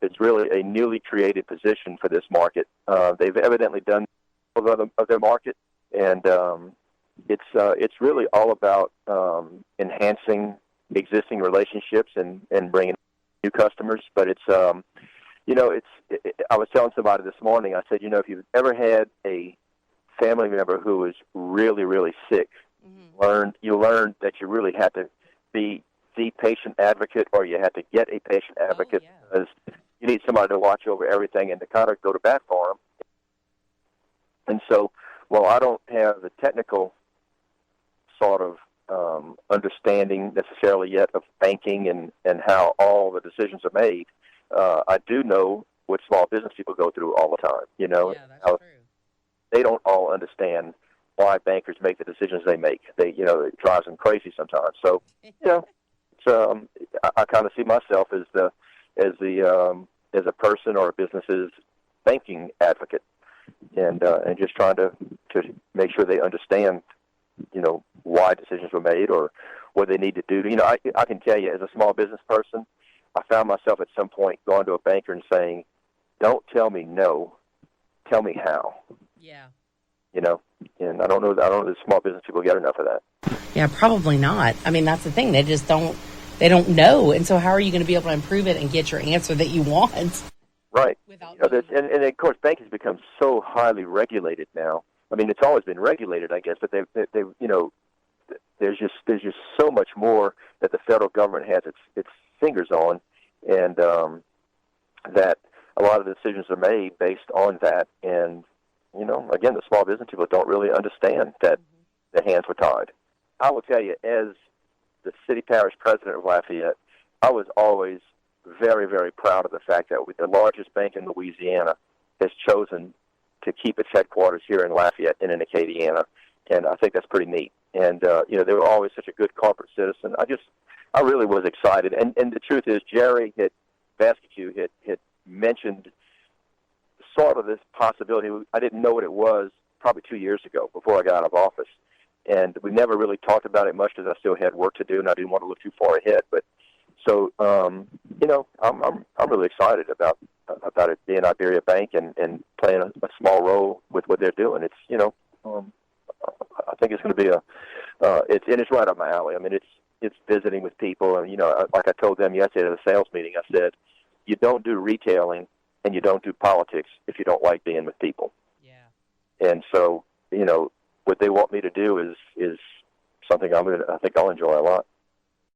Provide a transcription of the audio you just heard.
it's really a newly created position for this market. They've evidently done of their market, and it's really all about enhancing existing relationships and bringing new customers. But it's I was telling somebody this morning. I said, if you've ever had a family member who was really, really sick, you learned that you really had to be the patient advocate, or you had to get a patient advocate, because you need somebody to watch over everything and to kind of go to bat for them. And so, while I don't have the technical sort of understanding necessarily yet of banking and how all the decisions are made, I do know what small business people go through all the time. That's true. They don't all understand why bankers make the decisions they make. It drives them crazy sometimes. So, I kind of see myself as a person or a business's banking advocate, and just trying to make sure they understand, why decisions were made or what they need to do. I can tell you, as a small business person, I found myself at some point going to a banker and saying, "Don't tell me no, tell me how." Yeah. And I don't know that small business people get enough of that. Yeah, probably not. I mean, that's the thing. They just don't know. And so how are you going to be able to improve it and get your answer that you want? Right. Without and of course, banking has become so highly regulated now. I mean, it's always been regulated, I guess, but they there's just so much more that the federal government has its fingers on, and that a lot of the decisions are made based on that. And again, the small business people don't really understand that the hands were tied. I will tell you, as the City-Parish president of Lafayette, I was always very, very proud of the fact that the largest bank in Louisiana has chosen to keep its headquarters here in Lafayette and in Acadiana, and I think that's pretty neat. And they were always such a good corporate citizen. I really was excited. And the truth is, Jerry Vasquez had mentioned sort of this possibility. I didn't know what it was probably 2 years ago before I got out of office, and we never really talked about it much because I still had work to do and I didn't want to look too far ahead. But so I'm really excited about it being IberiaBank and playing a small role with what they're doing. It's I think it's going to be it's right up my alley. I mean, it's visiting with people, and like I told them yesterday at a sales meeting, I said, you don't do retailing and you don't do politics if you don't like being with people. Yeah. And so what they want me to do is something I think I'll enjoy a lot.